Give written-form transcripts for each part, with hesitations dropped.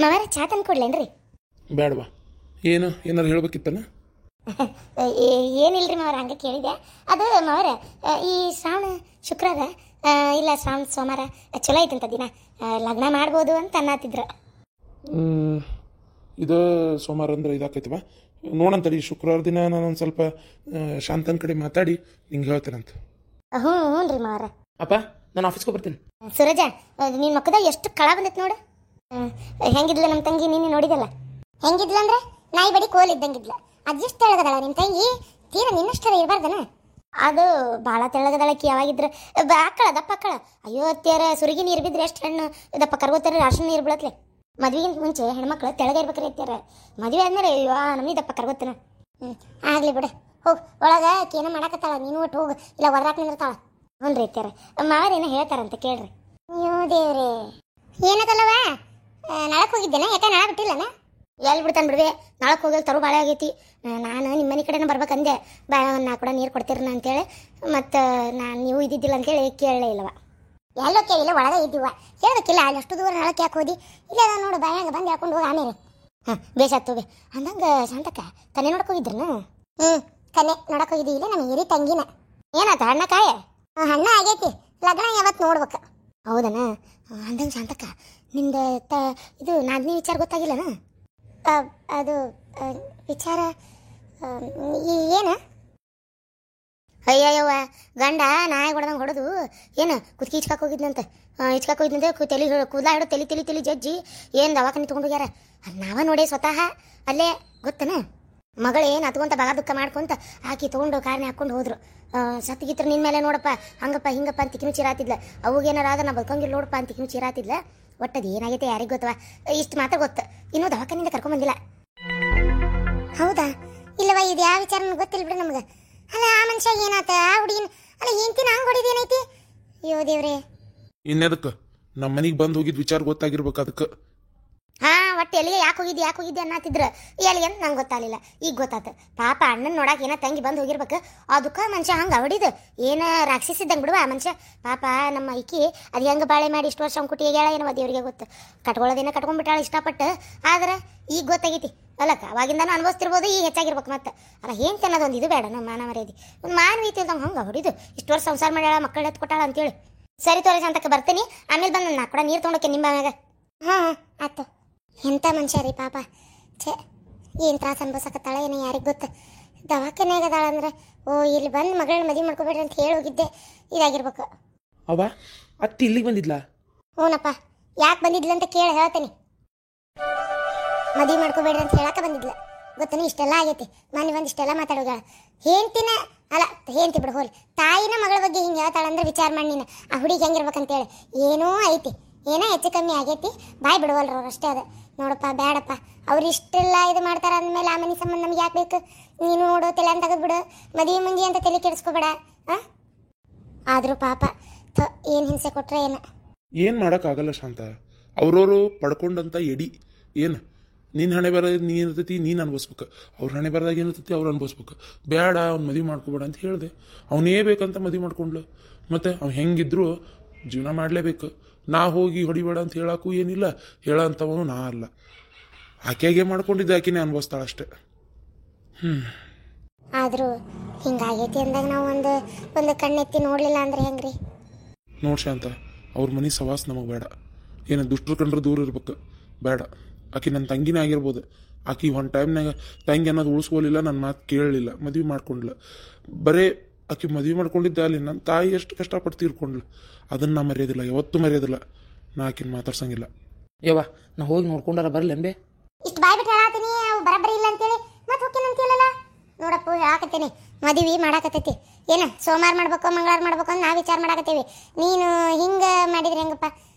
ಮಾವಾರ ಚಾ ತಂದು ಕೊಡ್ಲೇನ್ರಿ? ಬೇಡವಾ, ಏನಾರು ಹೇಳ್ಬೇಕಿತ್ತನ? ಏನಿಲ್ರಿ ಮಾವಾರ, ಹಂಗೆ ಕೇಳಿದೆ. ಅದು ಮಾವಾರ, ಈ ಶ್ರಾವಣ ಶುಕ್ರವಾರ ಇಲ್ಲ ಶ್ರಾವಣ ಸೋಮವಾರ ಚಲೋ ಐತಂತ ದಿನ, ಲಗ್ನ ಮಾಡ್ಬೋದು ಅಂತ ಅನ್ನತ್ತಿದ್ರ. ಇದು ಸೋಮವಾರ ಅಂದ್ರೆ ಇದಾಕೈತವ, ನೋಡಂತಡಿ. ಶುಕ್ರವಾರ ದಿನ ನಾನೊಂದು ಸ್ವಲ್ಪ ಶಾಂತನ ಕಡೆ ಮಾತಾಡಿ ನಿಂಗೆ ಹೇಳ್ತೇನಂತ. ಹ್ಞೂ ರೀ ಮಾವಾರ. ಅಪ್ಪ, ನಾನು ಆಫೀಸ್ಗೆ ಬರ್ತೀನಿ. ಸುರಜ, ನಿನ್ನ ಮಕ್ಕದಾಗ ಎಷ್ಟು ಕಳ ಬಂದೈತೆ ನೋಡು. ಹೆಂಗಿದ್ಲ ನಮ್ಮ ತಂಗಿ, ನೀನು ನೋಡಿದಲ್ಲ? ಹೆಂಗಿದ್ಲ ಅಂದ್ರೆ ನಾಯಿ ಬಡಿ ಕೋಲ್ ಇದ್ದಂಗಿದ್ಲ. ಅದೆಷ್ಟು ತೆಳಗದಳ ನಿಮ್ಮ ತಂಗಿ, ತೀರ ನಿನ್ನಷ್ಟರ ಇರಬಾರ್ದನ? ಅದು ಭಾಳ ತೆಳಗದಳಕ್ಕಿ. ಯಾವಾಗಿದ್ರೆ ಆಕಳ ದಪ್ಪ ಆಕಳ. ಅಯ್ಯೋ ಅತ್ಯಾರ, ಸುರುಗಿ ನೀರು ಬಿದ್ದರೆ ಎಷ್ಟು ಹೆಣ್ಣು ದಪ್ಪ ಕರ್ಗೋತಾರೆ, ರಾಶನ ನೀರು ಬೀಳತ್ಲೆ. ಮದ್ವೆಗಿಂತ ಮುಂಚೆ ಹೆಣ್ಮಕ್ಳು ತೆಳಗ ಇರ್ಬೇಕ್ರಿ ಅತ್ಯಾರ. ಮದುವೆ ಆದ್ಮೇಲೆ ಅಯ್ಯೋ ನಮಗೆ ದಪ್ಪ ಕರ್ಗೋತನ. ಆಗ್ಲಿ ಬಿಡು, ಹೋಗಿ ಒಳಗೆ ಏನೋ ಮಾಡಕತ್ತಾಳ, ನೀನು ಒಟ್ಟು ಹೋಗು, ಇಲ್ಲ ಹೊರದಾಕ್ ನಿಂದಿರ್ತಾಳ. ಹ್ಞೂ ರೀ ಅತ್ಯಾರ. ಮಾವೇನೇನೋ ಹೇಳ್ತಾರಂತ ಕೇಳ್ರಿ. ಅಯ್ಯೋ ದೇವ್ರೆ, ಏನದಲ್ಲವ? ನಾಳಕ್ಕೆ ಹೋಗಿದ್ದೇನೆ, ಯಾಕೆ ನಾಳೆ ಬಿಟ್ಟಿಲ್ಲನ? ಎಲ್ಲಿ ಬಿಡ್ತಾನೆ ಬಿಡ್ವೆ, ನಾಳಕ್ಕೆ ಹೋಗಿ ತರು ಭಾಳ ಆಗೈತಿ. ನಾನು ನಿಮ್ಮ ಮನೆ ಕಡೆನೇ ಬರ್ಬೇಕಂದೆ, ನಾ ಕೂಡ ನೀರು ಕೊಡ್ತೀರನ ಅಂತೇಳಿ. ಮತ್ತು ನಾನು ನೀವು ಇದ್ದಿದ್ದಿಲ್ಲ ಅಂತೇಳಿ ಕೇಳಲೇ ಇಲ್ಲವ. ಎಲ್ಲೋ ಕೇಳಿಲ್ಲ, ಒಳಗೆ ಇದ್ದೀವ, ಹೇಳ್ಬೇಕಿಲ್ಲ. ಅಲ್ಲಿ ಅಷ್ಟು ದೂರ ನಾಳಕ್ಕೆ ಯಾಕೆ ಹೋದಿ? ಇಲ್ಲ ನೋಡು, ಬಾಯಾಗ ಬಂದು ಹೇಳ್ಕೊಂಡು ಹೋಗಿ ಆಮೇಲೆ. ಹಾಂ ಬೇಸಾತು ಬೇ. ಅಂದಂಗೆ ಶಾಂತಕ್ಕ ಕನ್ನೆ ನೋಡಕ್ಕೆ ಹೋಗಿದ್ರನ? ಕನ್ನೆ ನೋಡಕ್ಕೆ ಹೋಗಿದ್ದೀವಿ. ಇಲ್ಲ ನಮ್ಮ ಹಿರಿ ತಂಗಿನ. ಏನಾತ ಹಣ್ಣ ಕಾಯ? ಹಣ್ಣ ಆಗೈತಿ, ಲಗ್ನ ಯಾವತ್ತು ನೋಡ್ಬೇಕು. ಹೌದನ? ಅಂದಂಗೆ ಶಾಂತಕ್ಕ ನಿಂದ ಇದು ನಾದ್ನಿ ವಿಚಾರ ಗೊತ್ತಾಗಿಲ್ಲನ? ಅದು ವಿಚಾರ ಏನು? ಅಯ್ಯಯ್ಯವ್ವ, ಗಂಡ ನಾಯಿ ಹೊಡೆದಂಗೆ ಹೊಡೆದು ಏನು ಕುತ್ಕಿ ಇಚ್ಕಾಕ್ ಹೋಗಿದ್ನಂತೆ. ಇಚ್ಕಾಕ್ ಹೋಗಿದ್ನಂತೆ, ತಲೆ ಕೂದಲ ಹಿಡೋ ತಲೆ ಜಜ್ಜಿ ಏನು ದವಾಖಾನೆ ತೊಗೊಂಡು ಹೋಗ್ಯಾರ. ನಾವ ನೋಡಿ ಸ್ವತಃ ಅಲ್ಲೇ, ಗೊತ್ತನ? ಮಗಳು ಏನು ಹತ್ಕೊಂತ ಬಗ ದುಃಖ ಮಾಡ್ಕೊಂತ ಆಕಿ ತೊಗೊಂಡು ಕಾರ್ನೆ ಹಾಕ್ಕೊಂಡು ಹೋದ್ರು. ಸತ್ತಿಗಿತ್ರ ನಿನ್ನ ಮೇಲೆ ನೋಡಪ್ಪ, ಹಂಗಪ್ಪ ಹಿಂಗಪ್ಪ ಅಂತ ತಿಕ್ಕಿನೂ ಚೀರಾತಿದ್ಲ. ಅವಾಗೇನಾರ ಆಗ ನಾ ಬದುಕಂಗಿಲ್ಲ ನೋಡಪ್ಪ ಅಂತ ತಿಕ್ಕಿನೂ ಚೀರಾತಿದ್ಲ. ಒಟ್ಟದು ಏನಾಗೈತೆ ಯಾರಿಗೆ ಗೊತ್ತವ? ಇಷ್ಟು ಮಾತ್ರ ಗೊತ್ತು, ಇನ್ನೂ ದವಾಖಾನಿಂದ ಕರ್ಕೊಂಬಂದಿಲ್ಲ. ಹೌದಾ? ಇಲ್ಲವ, ಇದು ಯಾವ ವಿಚಾರ ಗೊತ್ತಿಲ್ಲ ಬಿಡು ನಮ್ಗೆ. ಅಲ್ಲ ಆ ಮನುಷ್ಯ ಏನಾತ, ಆ ಹುಡುಗಿನ ಅಲ್ಲ ಹೆಂಡ್ತಿನ ಹಂಗೆ ಹೊಡಿದೇನೈತಿ? ಅಯ್ಯೋ ದೇವ್ರೆ. ಇನ್ನದಕ್ಕೆ ನಮ್ಮ ಮನೆಗೆ ಬಂದು ಹೋಗಿದ್ ವಿಚಾರ ಗೊತ್ತಾಗಿರ್ಬೇಕು ಅದಕ್ಕೆ. ಒಟ್ಟು ಎಲ್ಲಿಗೆ ಯಾಕೆ ಹೋಗಿದ್ದೆ ಅನ್ನತ್ತಿದ್ರು. ಎಲ್ಲಿಗೆ ಅಂತ ನಂಗೆ ಗೊತ್ತಾಗಲಿಲ್ಲ, ಈಗ ಗೊತ್ತಾತು. ಪಾಪ ಅಣ್ಣನ ನೋಡಕ್ಕೆ ಏನೋ ತಂಗಿ ಬಂದು ಹೋಗಿರ್ಬೇಕು. ಅದಕ್ಕೆ ಮನುಷ್ಯ ಹಂಗೆ ಹೊಡಿದು ಏನು ರಾಕ್ಷಸಿದ್ದಂಗೆ ಬಿಡುವ ಆ ಮನುಷ್ಯ. ಪಾಪ ನಮ್ಮ ಐಕಿ ಅದು ಹೆಂಗೆ ಬಾಳೆ ಮಾಡಿ ಇಷ್ಟು ವರ್ಷ ಕುಟಿ ಹೇಳ ಏನೋ ದೇವ್ರಿಗೆ ಗೊತ್ತು. ಕಟ್ಕೊಳ್ಳೋದೇನೋ ಕಟ್ಕೊಂಡ್ಬಿಟ್ಟಾಳ ಇಷ್ಟಪಟ್ಟು. ಆದ್ರೆ ಈಗ ಗೊತ್ತಾಗೈತಿ ಅಲ್ಲಕ್ಕ, ಅವಾಗಿಂದನೂ ಅನುಭವಿಸ್ತಿರ್ಬೋದು, ಈಗ ಹೆಚ್ಚಾಗಿರ್ಬೇಕು. ಮತ್ತೆ ಅಲ್ಲ ಏನು ತಿನ್ನೋದೊಂದು ಇದು ಬೇಡ, ನಮ್ಮ ಮಾನ ಮರ್ಯಾದೆ ಒಂದು ಮಾನವೀತಿ ಇಲ್ದಂಗೆ ಹಂಗೆ ಹೊಡಿದು ಇಷ್ಟು ವರ್ಷ ಸಂಸಾರ ಮಾಡ್ಯಾಳ, ಮಕ್ಕಳು ಎತ್ಕೊಟ್ಟಾಳ ಅಂತೇಳಿ. ಸರಿ ತೋರಿ ಶಾಂತಕ್ಕೆ ಬರ್ತೀನಿ, ಆಮೇಲೆ ಬಂದು ನಾ ಕೂಡ ನೀರು ತೊಗೊಂಡೋಕೆ ನಿಮ್ಮ ಮ್ಯಾಗ. ಹಾಂ ಆಯ್ತು. ಎಂಥ ಮನುಷ್ಯ ರೀ ಪಾಪ. ಛೇ, ಏನು ತ್ರಾಸ ಅನ್ಭವಿಸಕತ್ತಾಳ ಏನೋ ಯಾರಿಗೆ ಗೊತ್ತು. ದವಾಖಾನೆಯಾಗ ಅದಾಳಂದ್ರೆ ಇಲ್ಲಿ ಬಂದು ಮಗಳನ್ನ ಮದುವೆ ಮಾಡ್ಕೋಬೇಡ್ರಿ ಅಂತ ಹೇಳಿ ಹೋಗಿದ್ದೆ, ಇದಾಗಿರ್ಬೇಕು. ಅವ್ವ, ಅತ್ತಿ ಇಲ್ಲಿಗೆ ಬಂದಿದ್ಲಾ? ಹ್ಞೂನಪ್ಪ. ಯಾಕೆ ಬಂದಿದ್ಲ ಅಂತ ಕೇಳಿ ಹೇಳ್ತೀನಿ. ಮದುವೆ ಮಾಡ್ಕೋಬೇಡ್ರಿ ಅಂತ ಹೇಳಕ್ಕೆ ಬಂದಿದ್ಲ, ಗೊತ್ತನ? ಇಷ್ಟೆಲ್ಲ ಆಗೈತಿ, ಮನೆ ಬಂದು ಇಷ್ಟೆಲ್ಲ ಮಾತಾಡೋಗಳ. ಹೆಂಡ್ತಿನ ಅಲ್ಲ, ಹೆಂಡ್ತಿ ಬಿಡು ಹೋಲಿ, ತಾಯಿನ ಮಗಳ ಬಗ್ಗೆ ಹಿಂಗೆ ಹೇಳ್ತಾಳಂದ್ರೆ ವಿಚಾರ ಮಾಡಿ ನೀನು ಆ ಹುಡುಗಿ ಹೆಂಗಿರ್ಬೇಕಂತೇಳಿ. ಏನೋ ಐತಿ, ಏನೋ ಹೆಚ್ಚು ಕಮ್ಮಿ ಆಗೈತಿ, ಬಾಯ್ ಬಿಡುವಲ್ರ ಅವ್ರು ಅಷ್ಟೇ. ಅದು ನೋಡಪ್ಪ, ಬೇಡಪ್ಪ, ಅವ್ರು ಇಷ್ಟೆಲ್ಲ ಇದು ಮಾಡ್ತಾರ ಅಂದಮೇಲೆ ಆ ಮನೆ ಸಂಬಂಧ ನಮ್ಗೆ ಯಾಕೆ ಬೇಕು? ನೀನು ನೋಡು, ತಲೆ ಅಂತ ತೆಗೆದ್ಬಿಡು, ಮದುವೆ ಮುಂಜಿ ಅಂತ ತಲೆ ಕೆಡಿಸ್ಕೋಬೇಡ. ಆದರೂ ಪಾಪ ಏನು ಹಿಂಸೆ ಕೊಟ್ರೆ ಏನು ಮಾಡೋಕ್ಕಾಗಲ್ಲ ಶಾಂತ. ಅವ್ರವರು ಪಡ್ಕೊಂಡಂತ ಎಡಿ ಏನು ನಿನ್ನ ಹಣೆ ಬರ ನೀನು ಇರ್ತೈತಿ, ನೀನು ಅನ್ಭವಿಸ್ಬೇಕು. ಅವ್ರ ಹಣೆ ಬರದಾಗ ಏನಿರ್ತೈತಿ ಅವ್ರು ಅನ್ಭವಿಸ್ಬೇಕು. ಬೇಡ ಅವ್ನು ಮದುವೆ ಮಾಡ್ಕೋಬೇಡ ಅಂತ ಹೇಳಿದೆ, ಅವನೇ ಬೇಕಂತ ಮದುವೆ ಮಾಡ್ಕೊಂಡ್ಲು. ಮತ್ತು ಅವ್ನು ಹೆಂಗಿದ್ರು ಜೀವನ ಮಾಡಲೇಬೇಕು. ನಾ ಹೋಗಿ ಹೊಡಿಬೇಡ ಅಂತ ಹೇಳಕ್ಕೂ ಏನಿಲ್ಲ, ಹೇಳೋಂಥವನು ನಾ ಅಲ್ಲ. ಆಕೆಗೆ ಮಾಡ್ಕೊಂಡಿದ್ದೆ, ಆಕೆನೇ ಅನ್ಭವಿಸ್ತಾಳ ಅಷ್ಟೆ. ಆದರೂ ಹಿಂಗಾಗೈತಿ ಅಂದಾಗ ನಾವು ಒಂದು ಕಣ್ಣೆತ್ತಿ ನೋಡಲಿಲ್ಲ ಅಂದ್ರೆ ಹೆಂಗ್ರಿ? ನೋಡಿ ಶಾಂತ, ಅವ್ರ ಮನೆ ಸವಾಸ ನಮಗೆ ಬೇಡ. ಏನು ದುಷ್ಟರು ಕಂಡ್ರೆ ದೂರ ಇರ್ಬೇಕು, ಬೇಡ. ಆಕೆ ನನ್ನ ತಂಗಿನೇ ಆಗಿರ್ಬೋದು. ಆಕೆ ಒಂದು ಟೈಮ್ನಾಗ ತಂಗಿ ಅನ್ನೋದು ಉಳಿಸ್ಕೋಲಿಲ್ಲ, ನನ್ನ ಮಾತು ಕೇಳಲಿಲ್ಲ, ಮದುವೆ ಮಾಡ್ಕೊಂಡ್ಲ. ಬರೇ ಆಕೆ ಮದುವೆ ಮಾಡ್ಕೊಂಡಿದ್ದೆ ಅಲ್ಲಿ ನನ್ನ ತಾಯಿ ಎಷ್ಟು ಕಷ್ಟಪಟ್ಟು ತೀರ್ಕೊಂಡ್ಲು. ಅದನ್ನು ನಾ ಮರ್ಯಾದಿಲ್ಲ, ಯಾವತ್ತೂ ಮರ್ಯಾದಿಲ್ಲ. ನಾ ಆಕಿನ ಮಾತಾಡ್ಸಂಗಿಲ್ಲ. ಯವ್ವ, ನಾ ಹೋಗಿ ನೋಡ್ಕೊಂಡಾರ ಬರ್ಲೆಂಬೆ? ಇಷ್ಟು ಬಾಯ್ ಬಿಟ್ಟು ಹೇಳತ್ತೀನಿ, ಅವು ಬರಬರಿ ಇಲ್ಲ ಅಂತೇಳಿ ಮತ್ತೆ ಹೋಗ್ತೀನಿ ಅಂತೀಯಲ್ಲ. ನೋಡಪ್ಪ, ಹೇಳಾಕತ್ತೀನಿ, ಮದುವೆ ಮಾಡಾಕತ್ತೈತಿ. ಏನು ಸೋಮವಾರ ಮಾಡ್ಬೇಕು ಮಂಗಳವಾರ ಮಾಡ್ಬೇಕು ಅಂತ ನಾವು ವಿಚಾರ ಮಾಡಾಕತ್ತೀವಿ. ನೀನು ಹಿಂಗೆ ಮಾಡಿದ್ರೆ ಹೆಂಗಪ್ಪ?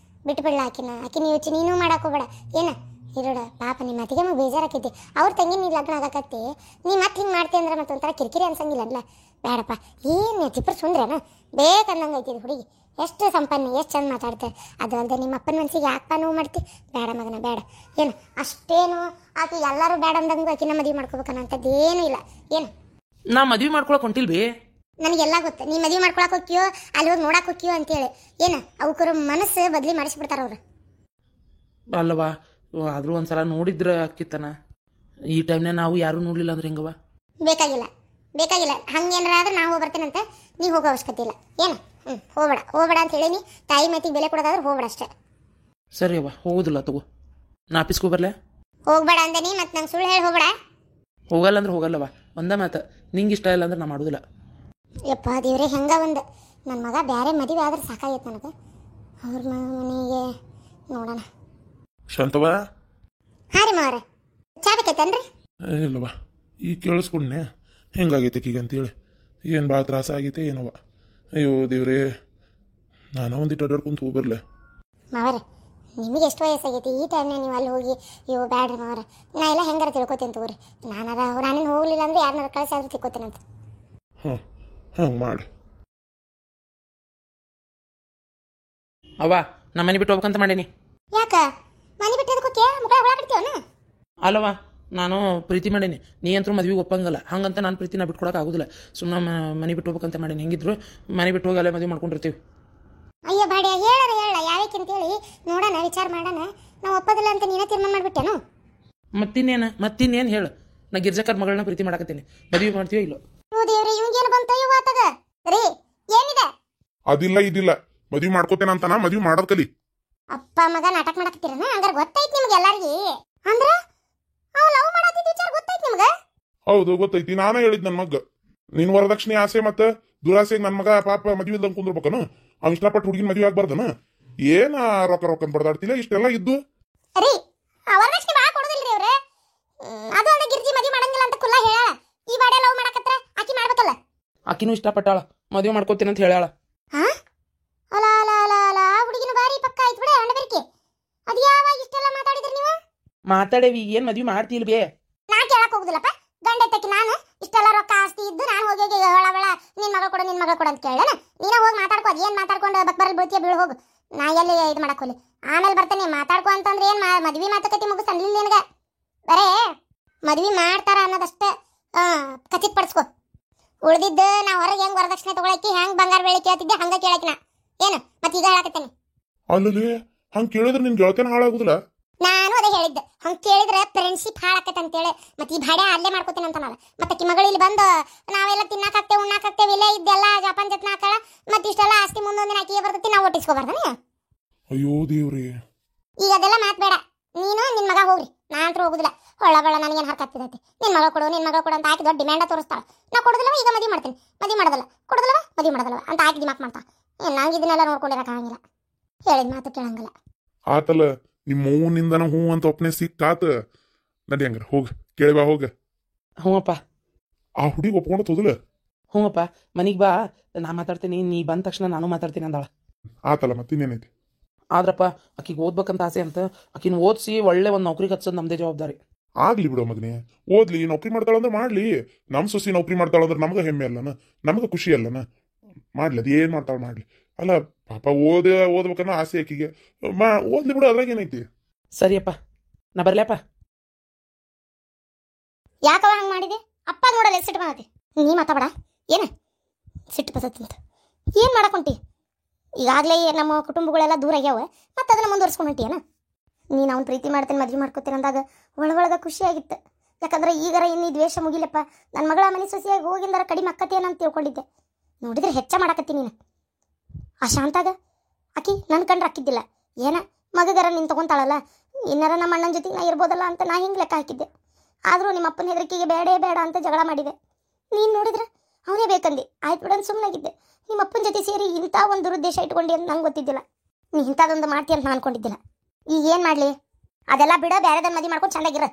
ಬಿಟ್ಟು ಬಿಡಲ್ಲ ಆಕಿನ ಯೋಚನೆ ನೀನು ಮಾಡಾಕೋಬೇಡ. ಏನು ಇರೋಡ ಪಾಪ, ನಿಮ್ಮ ಅತ್ತಿಗೆ ನಮಗೆ ಬೇಜಾರಾಕೈತಿ. ಅವ್ರ ತಂಗಿ ನೀ ಲಗ್ನ ಆಗಕತ್ತಿ, ನೀ ಮತ್ತೆ ಹಿಂಗೆ ಮಾಡ್ತಿ ಅಂದ್ರೆ ಮತ್ತೆ ಒಂಥರ ಕಿರಿಕಿರಿ ಅನ್ಸಂಗಿಲ್ಲ ಅಲ್ಲ. ಬೇಡಪ್ಪ, ಏನು ಚಿಪ್ಪರ್ ಸುಂದ್ರೇನ ಬೇಕಂದಂಗೆ ಐತಿದ್ ಹುಡುಗಿ. ಎಷ್ಟು ಸಂಪನ್ನ, ಎಷ್ಟು ಚಂದ ಮಾತಾಡ್ತಾರೆ. ಅದು ಅಲ್ಲದೆ ನಿಮ್ಮ ಅಪ್ಪನ ಮನಸ್ಸಿಗೆ ಯಾಕಪ್ಪ ನೋವು ಮಾಡ್ತಿ? ಬೇಡ ಮಗನ, ಬೇಡ. ಏನು ಅಷ್ಟೇನು ಆಕೆ ಎಲ್ಲರೂ ಬೇಡ ಅಂದಂಗೂ ಆಕಿನ ಮದುವೆ ಮಾಡ್ಕೋಬೇಕನ್ನೋಂಥದ್ದು ಏನೂ ಇಲ್ಲ. ಏನು ನಾ ಮದುವೆ ಮಾಡ್ಕೊಳಕ್ ಹೊಂಟಿಲ್ವಿ? ನನಗೆಲ್ಲ ಗೊತ್ತು, ನೀ ಮದುವೆ ಮಾಡ್ಕೊಳಕ್ಕೆ ಹೋಗ್ತೀಯೋ ಅಲ್ಲಿ ಹೋಗಿ ನೋಡಕ್ಕೆ ಹೋಗ್ತೀಯೋ ಅಂತೇಳಿ. ಏನು ಅವಕ್ಕರ ಮನಸ್ಸು ಬದಲಿ ಮಾಡಿಸ್ಬಿಡ್ತಾರ ಅವ್ರು. ಅಲ್ಲವಾ, ಆದರೂ ಒಂದ್ಸಲ ನೋಡಿದ್ರೆ ಆಕಿತ್ತನ. ಈ ಟೈಮ್ನಾಗ ನಾವು ಯಾರೂ ನೋಡಲಿಲ್ಲ ಅಂದ್ರೆ ಹೆಂಗವ? ಬೇಕಾಗಿಲ್ಲ ಬೇಕಾಗಿಲ್ಲ, ಹಂಗೇನಾರ ಆದ್ರೆ ನಾವು ಬರ್ತೇನಂತ. ನೀವು ಹೋಗೋ ಅವಶ್ಯಕತೆ ಇಲ್ಲ. ಏನು ಹೋಗ್ಬೇಡ ಹೋಗ್ಬೇಡ ಅಂತ ಹೇಳೀನಿ. ತಾಯಿ ಮಾತಿಗೆ ಬೆಲೆ ಕೊಡೋದಾದ್ರೆ ಹೋಗ್ಬೇಡ ಅಷ್ಟೇ. ಸರಿ ಅವ್ವ, ಹೋಗೋದಿಲ್ಲ ತಗೋ. ನಾ ಆಫೀಸ್ಗೆ ಬರ್ಲೆ? ಹೋಗ್ಬೇಡ ಅಂದೇನಿ, ಮತ್ತೆ ನಂಗೆ ಸುಳ್ಳು ಹೇಳಿ ಹೋಗ್ಬೇಡ. ಹೋಗಲ್ಲ ಅಂದ್ರೆ ಹೋಗಲ್ಲವ, ಒಂದೇ ಮಾತು. ನಿಂಗೆ ಇಷ್ಟ ಇಲ್ಲ ಅಂದ್ರೆ ನಾ ಮಾಡೋದಿಲ್ಲ. ಯಪ್ಪ ದೇವ್ರೆ, ಹೆಂಗ ಒಂದು ನನ್ನ ಮಗ ಬೇರೆ ಮದುವೆ ಆದ್ರೆ ಸಾಕಾಗೈತೆ ನನಗೆ. ಅವ್ರ ಮನೆಗೆ ನೋಡೋಣ. ಶಾಂತವ, ಹಾಂ ರೀ ಮಾವ್ರೆ, ಚಾ ಬೇಕೈತೇನ್ರಿ? ಇಲ್ಲವ, ಈಗ ಕೇಳಿಸ್ಕೊಂಡೆ ಹೆಂಗಾಗೈತೆ ಈಗ ಅಂತೇಳಿ. ಏನು ಭಾಳ ತ್ರಾಸ ಆಗೈತೆ ಏನವ. ಅಯ್ಯೋ ದೇವ್ರೇ, ನಾನು ಒಂದಿಟ್ಟು ಅಡ್ಡಾಡ್ಕೊಂತ ಹೋಗ್ಬರ್ಲೆ. ಮಾವರೆ, ನಿಮಗೆ ಎಷ್ಟು ವಯಸ್ಸಾಗೈತಿ? ಈ ಟೈಮ್ನಾಗ ನೀವು ಅಲ್ಲಿ ಹೋಗಿ ಇವು ಬ್ಯಾಡ್ರಿ ಮಾವರೆ. ನಾ ಎಲ್ಲ ಹೆಂಗಾರ ತಿಳ್ಕೊತೀನಿ ತಗೋರಿ. ನಾನೇನು ಹೋಗ್ಲಿಲ್ಲ ಅಂದ್ರೆ ಯಾರನ್ನಾರ ಕಳಿಸಿ ಆದ್ರೂ ತಿಳ್ಕೊತೀನಂತ. ಹಾಂ ಹಂಗೆ ಮಾಡಿ. ಅವ್ವ, ನಮ್ಮ ಮನೆ ಬಿಟ್ಟು ಹೋಗ್ಬೇಕಂತ ಮಾಡೀನಿ. ಯಾಕ ಮನೆ ಬಿಟ್ಟಿದ್ದಕ್ಕೆ ಮುಖ ಹೊಳ ಬಿಡ್ತೀವನ? ಅಲ್ಲವ, ನಾನು ಪ್ರೀತಿ ಮಾಡೀನಿ. ನೀ ಅಂತೂ ಮದುವೆಗೆ ಒಪ್ಪಂಗಲ್ಲ. ಹಂಗಂತ ನಾನು ಪ್ರೀತಿನ ಬಿಟ್ಕೊಡಕ್ಕೆ ಆಗೋದಿಲ್ಲ. ಸುಮ್ಮನೆ ಮನೆ ಬಿಟ್ಟು ಹೋಗ್ಬೇಕಂತ ಮಾಡೀನಿ. ಹೆಂಗಿದ್ರು ಮನೆ ಬಿಟ್ಟು ಹೋಗಿ ಅಲ್ಲೇ ಮದುವೆ ಮಾಡ್ಕೊಂಡಿರ್ತೀವಿ. ಅಯ್ಯೋ ಬಾಡ್ಯ, ಹೇಳ ಯಾವಕ್ಕೆ ಅಂತೇಳಿ ನೋಡೋಣ, ವಿಚಾರ ಮಾಡೋಣ. ನಾವು ಒಪ್ಪೋದಿಲ್ಲ ಅಂತ ನೀನೇ ತೀರ್ಮಾನ ಮಾಡ್ಬಿಟ್ಟೇನು? ಮತ್ತಿನ್ನೇನು ಹೇಳು. ನಾ ಗಿರ್ಜಕ್ಕರ್ ಮಗಳನ್ನ ಪ್ರೀತಿ ಮಾಡಕತ್ತೀನಿ. ಮದುವೆ ಮಾಡ್ತೀವೋ ಇಲ್ಲೋ? ದೇವ್ರೆ, ಇವಂಗೇನು ಬಂತ ಇವಾತಗ? ರೀ, ಏನಿದೆ? ಅದಿಲ್ಲ ಇದಿಲ್ಲ, ಮದುವೆ ಮಾಡ್ಕೋತೇನಂತಾನ. ಮದುವೆ ಮಾಡೋದ್ ಕಲಿ. ಅಪ್ಪ ಮಗ ನಾಟಕ ಮಾಡಕತ್ತೀರನ? ಹಂಗಾರೆ ಗೊತ್ತೈತಿ ನಿಮ್ಗೆ ಎಲ್ಲಾರ್ಗಿ? ಅಂದ್ರ ಅವ್ ಲವ್ ಮಾಡತ್ತಿದ್ದ ವಿಚಾರ ಗೊತ್ತೈತಿ ನಿಮ್ಗ? ಹೌದು ಗೊತ್ತೈತಿ. ನಾನೇ ಹೇಳಿದ್ ನನ್ನ ಮಗ, ನಿನ್ ವರದಕ್ಷಿಣೆ ಆಸೆ ಮತ್ತೆ ದುರಾಸೆಗೆ ನನ್ನ ಮಗ ಪಾಪ ಮದುವೆ ಇಲ್ದಂಗೆ ಕುಂದ್ರಬೇಕನು? ಅವ್ನು ಇಷ್ಟಪಟ್ಟು ಹುಡುಗಿನ ಮದುವೆ ಆಗ್ಬಾರ್ದನ? ಏನ ರೊಕ್ಕ ಬಡದಾಡ್ತಿಲ್ಲ ಇಷ್ಟೆಲ್ಲ ಇದ್ದು? ರೀ, ವರದಕ್ಷಿಣೆ ಬಾ ಕೊಡೋದಿಲ್ರಿ ಅವ್ರೆ. ಅದು ಅದ ಗಿರ್ಜಿ ಮದುವೆ ಮಾಡಂಗಿಲ್ಲ ಅಂತ ಕುಲ್ಲ ಹೇಳ. ಈ ಬಾಡೆ ಲವ್ ಮಾಡಕತ್ರ ಆಕಿ ಮಾಡ್ಬೇಕಲ್ಲ. ಆಕಿನೂ ಇಷ್ಟಪಟ್ಟಾಳ, ಮದುವೆ ಮಾಡ್ಕೋತೀನಿ ಅಂತ ಹೇಳಾಳ. ಹಾ, ಅಲ ಅಲ ಅಲ ಅಲ, ಹುಡುಗಿನ ಬಾರಿ ಪಕ್ಕ ಆಯ್ತು ಬಿಡ ಅಂಡಬೇರಿಕೆ. ಅದು ಯಾವಾಗ ಇಷ್ಟೆಲ್ಲ ಮಾತಾಡಿದ್ರಿ ನೀವು? ಮಾತಾಡೇವಿ, ಏನ್ ಮದುವೆ ಮಾಡ್ತಿಲ್ವೇ? ನಾ ಕೇಳಕ್ ಹೋಗುದಿಲ್ಲಪ್ಪ. ಗಂಡ ಎತ್ತಕ್ಕೆ ನಾನು ಇಷ್ಟೆಲ್ಲ ರೊಕ್ಕ ಆಸ್ತಿ ಇದ್ದು ನಾನು ಹೋಗಿ ಹೇಳವಳ ನಿನ್ ಮಗಳು ಕೊಡು ಅಂತ ಕೇಳಣ. ನೀನ ಹೋಗಿ ಮಾತಾಡ್ಕೋ. ಅದೇನ್ ಮಾತಾಡ್ಕೊಂಡು ಬಕ್ಬರಲ್ಲಿ ಬೀಳ್ತೀಯ ಬೀಳ್ ಹೋಗು. ನಾ ಎಲ್ಲಿ ಇದು ಮಾಡಕ್ ಹೋಲಿ. ಆಮೇಲೆ ಬರ್ತೇನೆ ಮಾತಾಡ್ಕೊ ಅಂತಂದ್ರೆ ಏನ್ ಮದ್ವಿ ಮಾತುಕತೆ ಮುಗಿಸ್ತಂದಿಲ್ಲ ನಿನಗ. ಬರೇ ಮದ್ವಿ ಮಾಡ್ತಾರ ಅನ್ನೋದಷ್ಟೇ ಖಚಿತ ಪಡಿಸ್ಕೊ. ಉಳ್ದಿದ್ದು ನಾ ಹೊರಗೆ ಹೆಂಗ್ ವರದಕ್ಷಿಣೆ ತಗೊಳಕಿ, ಹೆಂಗ್ ಬಂಗಾರ ಬೆಳೆ ಕೇಳ್ತಿದ್ದೆ ಹಂಗ ಕೇಳಕ್ ನಾ ಏನು ಮತ್ತೆ ಈಗ ಹೇಳಕತ್ತೇನೆ. ಅಲ್ಲಿ ಹಂಗೆ ಕೇಳಿದ್ರೆ ನಿನ್ ಗೆಳತನ ಹಾಳಾಗುದಿಲ್ಲ? ನಾನು ಅದೇ ಹೇಳಿದ್ದೆ, ಹಂಗೆ ಕೇಳಿದ್ರೆ ಫ್ರೆಂಡ್ಶಿಪ್ ಹಾಳಾಕತ್ತೆ ಅಂತೇಳಿ. ಮತ್ತೆ ಈ ಭಾಡೆ ಅಲ್ಲೇ ಮಾಡ್ಕೋತೀನಿ ಅಂತನಲ್ಲ. ಮತ್ತೆ ಅಕ್ಕಿ ಮಗಳು ಇಲ್ಲಿ ಬಂದು ನಾವೆಲ್ಲ ತಿನ್ನಾಕತ್ತೇವೆ ಉಣ್ಣಾಕತ್ತೇವೆ ಇಲ್ಲೇ ಇದ್ದೆಲ್ಲ ಜಪಾನ್ ಜತ್ನ ಹಾಕಳ. ಮತ್ತೆ ಇಷ್ಟೆಲ್ಲ ಆಸ್ತಿ ಮುಂದೊಂದಿನ ಅಕ್ಕಿಗೆ ಬರ್ತೈತಿ, ನಾವು ಒಟ್ಟಿಸ್ಕೋಬಾರ್ದಾನೆ? ಅಯ್ಯೋ ದೇವ್ರಿ, ಈಗ ಅದೆಲ್ಲ ಮಾತು ಬೇಡ. ನೀನು ನಿನ್ ಮಗ ಹೋಗ್ರಿ, ನಾ ಅಂತೂ ಹೋಗುದಿಲ್ಲ. ಹೊಳ್ಳಬಳ್ಳ ನನಗೇನು ಹರ್ಕತ್ತಿದೈತಿ. ನಿನ್ ಮಗಳು ಕೊಡು ಅಂತ ಆಕಿ ದೊಡ್ಡ ಡಿಮ್ಯಾಂಡ ತೋರಿಸ್ತಾಳ. ನಾ ಕೊಡುದಿಲ್ಲವ, ಈಗ ಮದುವೆ ಮಾಡ್ತೀನಿ. ಮದುವೆ ಮಾಡೋದಲ್ಲ, ಕೊಡುದಿಲ್ಲವ, ಮದುವೆ ಮಾಡೋದಲ್ಲವ ಅಂತ ಆಕಿ ದಿಮಾಕ್ ಮಾಡ್ತಾ. ನಂಗೆ ಇದನ್ನೆಲ್ಲ ನೋಡ್ಕೊಂಡಿರಕ್ಕಾಗಂಗಿಲ್ಲ. ಹೇಳಿದ ಮಾತು ಕೇಳಂಗಿಲ್ಲ. ಆತಲ್ಲ, ನಿಮ್ಮ ಮೌನಿಂದನ ಹೂ ಅಂತ ಒಪ್ಪನೆ ಸಿಕ್ಕಾತ. ನಡಿ ಹಂಗಾರ ಹೋಗ ಕೇಳಿ ಬಾ ಹೋಗ. ಹ್ಞೂಪ್ಪ. ಆ ಹುಡುಗಿ ಒಪ್ಕೊಂಡು ಹೋದಿಲ್ಲ? ಹ್ಞೂಪ್ಪ, ಮನಿಗೆ ಬಾ, ನಾ ಮಾತಾಡ್ತೀನಿ. ನೀ ಬಂದ ತಕ್ಷಣ ನಾನು ಮಾತಾಡ್ತೀನಿ ಅಂದಾಳ. ಆತಲ್ಲ, ಮತ್ತಿನ್ನೇನೈತಿ? ಆದ್ರಪ್ಪ ಆಕಿಗೆ ಓದ್ಬೇಕಂತ ಆಸೆ ಅಂತ ಆಕಿನ ಓದಿಸಿ ಒಳ್ಳೆ ಒಂದು ನೌಕರಿಗೆ ಹಚ್ಚೋದು ನಮ್ಮದೇ ಜವಾಬ್ದಾರಿ. ಆಗ್ಲಿ ಬಿಡೋ ಮಗನೇ, ಓದ್ಲಿ. ನೌಕರಿ ಮಾಡ್ತಾಳಂದ್ರೆ ಮಾಡ್ಲಿ. ನಮ್ಮ ಸೊಸಿ ನೌಕರಿ ಮಾಡ್ತಾಳಂದ್ರೆ ನಮ್ಗೆ ಹೆಮ್ಮೆ ಅಲ್ಲನ, ನಮ್ಗೆ ಖುಷಿ ಅಲ್ಲನ. ಮಾಡ್ಲಿ, ಅದು ಏನು ಮಾಡ್ತಾಳೆ ಮಾಡ್ಲಿ. ಅಲ್ಲ ಪಾಪ ಓದ್ಬೇಕನ್ನೋ ಆಸೆ ಆಕಿಗೆ. ಓದ್ಲಿ ಬಿಡು, ಅದ್ರಾಗ ಏನೈತಿ. ಸರಿಯಪ್ಪ, ನಾ ಬರ್ಲಪ್ಪ. ಯಾಕವ ಹಂಗೆ ಮಾಡಿದೆ? ಅಪ್ಪ ನೋಡಲ್ಲ ಸಿಟ್ಟು ಮಾಡತ್ತೆ. ನೀ ಮಾತಾಡ ಏನ ಸಿಟ್ಟು ಬಸತ್ತೆ ಅಂತ ಏನು ಮಾಡಕೊಂಟಿ? ಈಗಾಗಲೇ ನಮ್ಮ ಕುಟುಂಬಗಳೆಲ್ಲ ದೂರ ಆಗ್ಯಾವ, ಮತ್ತೆ ಅದನ್ನ ಮುಂದುವರ್ಸ್ಕೊಂಡು ಹೊಂಟಿಯೇನ? ನೀನು ಅವ್ನು ಪ್ರೀತಿ ಮಾಡ್ತೇನೆ ಮದುವೆ ಮಾಡ್ಕೊತೇನೆ ಅಂದಾಗ ಒಳಗೊಳಗ ಖುಷಿಯಾಗಿತ್ತು. ಯಾಕಂದ್ರೆ ಈಗಾರ ಇನ್ನೀ ದ್ವೇಷ ಮುಗಿಲಪ್ಪ. ನನ್ನ ಮಗಳ ಮನೆ ಸೊಸೆಯಾಗಿ ಹೋಗಿಂದಾರ ಕಡಿಮೆ ಅಕ್ಕತ್ತೇನ ಅಂತ ತಿಳ್ಕೊಂಡಿದ್ದೆ. ನೋಡಿದ್ರೆ ಹೆಚ್ಚ ಮಾಡಕತ್ತಿ ನೀನು. ಆ ಶಾಂತಾಗ ಆಕಿ ನನ್ನ ಕಂಡ್ರೆ ಅಕ್ಕಿದ್ದಿಲ್ಲ. ಏನ ಮಗಗರ ನೀನು ತೊಗೊಂತಾಳಲ್ಲ, ಇನ್ನಾರ ನಮ್ಮ ಅಣ್ಣನ ಜೊತೆಗೆ ನಾ ಇರ್ಬೋದಲ್ಲ ಅಂತ ನಾ ಹಿಂಗೆ ಲೆಕ್ಕ ಹಾಕಿದ್ದೆ. ಆದರೂ ನಿಮ್ಮ ಅಪ್ಪನ ಹೆದರಿಕೆಗೆ ಬೇಡ ಅಂತ ಜಗಳ ಮಾಡಿದೆ. ನೀನು ನೋಡಿದ್ರೆ ಅವನೇ ಬೇಕಂದು ಆಯ್ತು ಬಿಡಂತ ಸುಮ್ಮನಾಗಿದ್ದೆ. ನಿಮ್ಮ ಅಪ್ಪನ ಜೊತೆ ಸೇರಿ ಇಂಥ ಒಂದು ದುರುದ್ದೇಶ ಇಟ್ಕೊಂಡು ಅಂತ ನಂಗೆ ಗೊತ್ತಿದ್ದಿಲ್ಲ. ನೀ ಇಂಥದ್ದೊಂದು ಮಾಡ್ತೀಯ ಅಂತ ನಾನು ಅನ್ಕೊಂಡಿದ್ದಿಲ್ಲ. ಈಗ ಏನು ಮಾಡಲಿ? ಅದೆಲ್ಲ ಬಿಡ, ಬೇರೆದನ್ನ ಮದುವೆ ಮಾಡ್ಕೊಂಡು ಚೆನ್ನಾಗಿರ.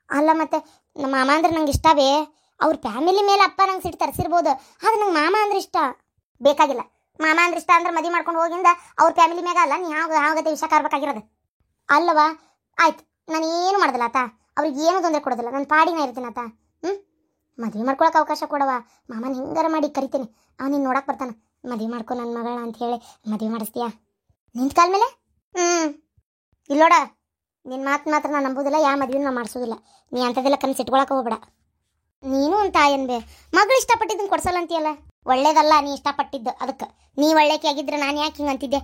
ಅಲ್ಲ ಮತ್ತೆ ನಮ್ಮ ಮಾಮ ಅಂದ್ರೆ ನಂಗೆ ಇಷ್ಟವೇ. ಅವ್ರ ಫ್ಯಾಮಿಲಿ ಮೇಲೆ ಅಪ್ಪ ನಂಗೆ ಸಿಟ್ಟು ತರಿಸಿರ್ಬೋದು, ಆದ್ರೆ ನಂಗೆ ಮಾಮ ಅಂದ್ರೆ ಇಷ್ಟ. ಬೇಕಾಗಿಲ್ಲ, ಮಾಮ ಅಂದ್ರೆ ಇಷ್ಟ ಅಂದ್ರೆ ಮದುವೆ ಮಾಡ್ಕೊಂಡು ಹೋಗಿಂದ ಅವ್ರ ಫ್ಯಾಮಿಲಿ ಮ್ಯಾಗ ಅಲ್ಲ ನೀ ಯಾವಾಗತ್ತೆ ವಿಷಯ ಕಾರ್ಬೇಕಾಗಿರೋದು ಅಲ್ಲವಾ? ಆಯ್ತು, ನಾನು ಏನು ಮಾಡೋದಿಲ್ಲ ಆತ. ಅವ್ರಿಗೆ ಏನು ತೊಂದರೆ ಕೊಡೋದಿಲ್ಲ, ನನ್ನ ಪಾಡಿನ ಇರ್ತೀನಿ ಆತ. ಮದುವೆ ಮಾಡ್ಕೊಳಕ್ಕೆ ಅವಕಾಶ ಕೊಡವ. ಮಾಮನ ಹಿಂಗಾರ ಮಾಡಿ ಕರಿತೀನಿ, ಅವ್ನು ನೋಡಕ್ಕೆ ಬರ್ತಾನೆ. ಮದುವೆ ಮಾಡ್ಕೊ ನನ್ನ ಮಗಳ ಅಂತ ಹೇಳಿ ಮದುವೆ ಮಾಡಿಸ್ತೀಯಾ ನಿಂತ ಕಾಲ ಮೇಲೆ? ಇಲ್ಲೋಡ, ನಿನ್ನ ಮಾತು ಮಾತ್ರ ನಾನು ನಂಬೋದಿಲ್ಲ, ಯಾವ ಮದುವೆ ನಾನು ಮಾಡಿಸೋದಿಲ್ಲ. ನೀ ಅಂಥದ್ದೆಲ್ಲ ಕನಸು ಇಟ್ಕೊಳಕ್ಕೆ ಹೋಗ್ಬೇಡ. ನೀನು ಒಂದು ತಾಯನ್ಬೆ ಮಗಳು ಇಷ್ಟಪಟ್ಟಿದ್ದನ್ನು ಕೊಡ್ಸಲ್ಲ ಅಂತೀಯಲ್ಲ. ಒಳ್ಳೇದಲ್ಲ ನೀ ಇಷ್ಟಪಟ್ಟಿದ್ದು, ಅದಕ್ಕೆ ನೀ ಒಳ್ಳೆಕಿ ಆಗಿದ್ರೆ ನಾನು ಯಾಕೆ ಹಿಂಗೆ ಅಂತಿದ್ದೆ?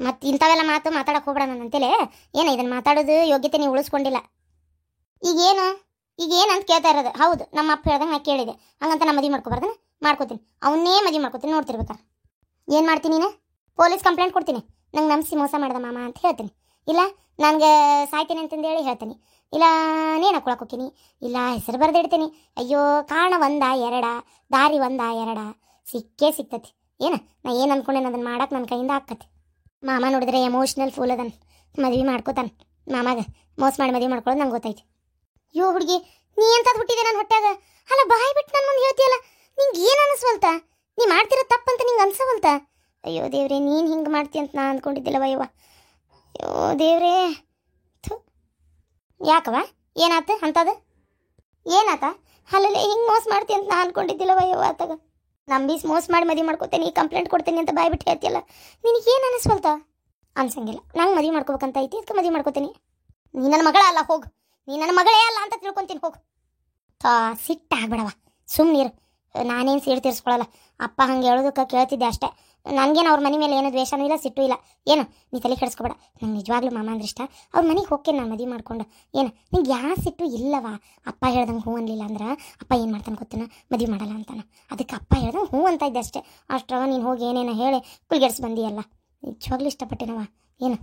ಮತ್ತು ಇಂಥವೆಲ್ಲ ಮಾತು ಮಾತಾಡಕ್ಕೆ ಹೋಗ್ಬೇಡ ನನ್ನ ಅಂತೇಳಿ. ಏನು ಇದನ್ನು ಮಾತಾಡೋದು ಯೋಗ್ಯತೆ ನೀವು ಉಳಿಸ್ಕೊಂಡಿಲ್ಲ. ಈಗೇನು ಅಂತ ಕೇಳ್ತಾ ಇರೋದು. ಹೌದು, ನಮ್ಮ ಅಪ್ಪ ಹೇಳ್ದಂಗೆ ನಾ ಕೇಳಿದೆ. ಹಂಗಂತ ನಾ ಮದುವೆ ಮಾಡ್ಕೊಬಾರ್ದನ? ಮಾಡ್ಕೋತೀನಿ, ಅವನ್ನೇ ಮದುವೆ ಮಾಡ್ಕೋತೀನಿ. ನೋಡ್ತಿರ್ಬೇಕಾರೆ ಏನು ಮಾಡ್ತೀನಿ ನೀನು? ಪೊಲೀಸ್ ಕಂಪ್ಲೇಂಟ್ ಕೊಡ್ತೀನಿ. ನಂಗೆ ನಂಬಿಸಿ ಮೋಸ ಮಾಡ್ದೆ ಮಾಮ ಅಂತ ಹೇಳ್ತೀನಿ. ಇಲ್ಲ ನನಗೆ ಸಾಯ್ತೀನಿ ಅಂತಂದೇಳಿ ಹೇಳ್ತೀನಿ. ಇಲ್ಲ ನೇಣು ಹಾಕೊಳಕ್ಕೆ ಹೋಗ್ತೀನಿ. ಇಲ್ಲ ಹೆಸರು ಬರೆದಿಡ್ತೀನಿ. ಅಯ್ಯೋ, ಕಾರಣ ಒಂದ ಎರಡ, ದಾರಿ ಒಂದ ಎರಡ, ಸಿಕ್ಕೇ ಸಿಗ್ತತಿ. ಏನು ನಾ ಏನು ಅಂದ್ಕೊಂಡೇನು ಅದನ್ನು ಮಾಡಕ್ಕೆ ನನ್ನ ಕೈಯಿಂದ ಆಕ್ಕತಿ. ಮಾಮ ನೋಡಿದ್ರೆ ಎಮೋಷ್ನಲ್ ಫೂಲ್ ಅದನ್ನು, ಮದುವೆ ಮಾಡ್ಕೋತಾನೆ. ಮಾಮಾಗ ಮೋಸ ಮಾಡಿ ಮದುವೆ ಮಾಡ್ಕೊಳ್ಳೋದು ನಂಗೆ ಗೊತ್ತೈತಿ. ಅಯ್ಯೋ ಹುಡುಗಿ, ನೀ ಎಂಥದ್ದು ಹುಟ್ಟಿದೆ ನನ್ನ ಹೊಟ್ಟಾಗ? ಅಲ್ಲ, ಬಾಯಿ ಬಿಟ್ಟು ನನ್ನ ಮುಂದೆ ಹೇಳ್ತೀಯಲ್ಲ, ನಿಂಗೆ ಏನು ಅನಿಸ್ವಲ್ತ? ನೀ ಮಾಡ್ತಿರೋ ತಪ್ಪಂತ ನಿಂಗೆ ಅನ್ಸವಲ್ತ? ಅಯ್ಯೋ ದೇವ್ರೆ, ನೀನು ಹಿಂಗೆ ಮಾಡ್ತೀಯ ಅಂತ ನಾ ಅಂದ್ಕೊಂಡಿದ್ದಿಲ್ಲವ ಯವ್ವ. ಅಯ್ಯೋ ದೇವ್ರೇ, ಯಾಕವ ಏನಾತ ಅಂತದು? ಏನಾತ? ಅಲ್ಲಲ್ಲೇ ಹಿಂಗೆ ಮೋಸ ಮಾಡ್ತೀಯ ಅಂತ ನಾ ಅಂದ್ಕೊಂಡಿದ್ದಿಲ್ಲವ ಯವ್ವ. ಆತಾಗ ನಂಬೀಸ್ ಮೋಸ ಮಾಡಿ ಮದುವೆ ಮಾಡ್ಕೋತೇನೆ, ಈ ಕಂಪ್ಲೇಂಟ್ ಕೊಡ್ತೀನಿ ಅಂತ ಬಾಯಿ ಬಿಟ್ಟು ಹೇಳ್ತೀಯಲ್ಲ, ನಿನಗೇನು ಅನಿಸ್ವಲ್ತ? ಅನ್ಸಂಗಿಲ್ಲ. ನಂಗೆ ಮದುವೆ ಮಾಡ್ಕೋಬೇಕಂತ ಐತಿ, ಅದಕ್ಕೆ ಮದುವೆ ಮಾಡ್ಕೋತೀನಿ. ನೀ ನನ್ನ ಮಗಳ ಅಲ್ಲ, ಹೋಗು. ನೀ ನನ್ನ ಮಗಳೇ ಅಲ್ಲ ಅಂತ ತಿಳ್ಕೊತೀನಿ, ಹೋಗು. ಸಿಟ್ಟಾಗ್ಬೇಡವ, ಸುಮ್ಮನಿರು. ನಾನೇನು ಸೀಳು ತೀರಿಸ್ಕೊಳ್ಳಲ್ಲ. ಅಪ್ಪ ಹಂಗೆ ಹೇಳೋದಕ್ಕೆ ಕೇಳ್ತಿದ್ದೆ ಅಷ್ಟೇ. ನನಗೇನು ಅವ್ರ ಮನೆ ಮೇಲೆ ಏನು ದ್ವೇಷನೂ ಇಲ್ಲ, ಸಿಟ್ಟು ಇಲ್ಲ. ಏನು ನೀ ತಲೆ ಕೆಡಿಸ್ಕೊಬೇಡ. ನಂಗೆ ನಿಜವಾಗ್ಲೂ ಮಾಮ ಅಂದ್ರೆ ಇಷ್ಟ. ಅವ್ರ ಮನೆಗೆ ಹೋಗ್ತೇನೆ ನಾನು ಮದುವೆ ಮಾಡ್ಕೊಂಡು. ಏನು ನಿಂಗೆ ಯಾವ ಸಿಟ್ಟು ಇಲ್ಲವ? ಅಪ್ಪ ಹೇಳ್ದಂಗೆ ಹ್ಞೂ ಅನ್ಲಿಲ್ಲ ಅಂದ್ರೆ ಅಪ್ಪ ಏನು ಮಾಡ್ತಾನೆ ಗೊತ್ತೇನ? ಮದುವೆ ಮಾಡಲ್ಲ ಅಂತಾನೆ. ಅದಕ್ಕೆ ಅಪ್ಪ ಹೇಳ್ದಂಗೆ ಹ್ಞೂ ಅಂತ ಇದ್ದೆ ಅಷ್ಟೇ. ಅಷ್ಟ್ರಾಗ ನೀನು ಹೋಗಿ ಏನೇನೋ ಹೇಳಿ ಕುಲ್ಗೆಡ್ಸಿ ಬಂದಿಯಲ್ಲ. ನಿಜವಾಗ್ಲೂ ಇಷ್ಟಪಟ್ಟೆನವ. ಏನು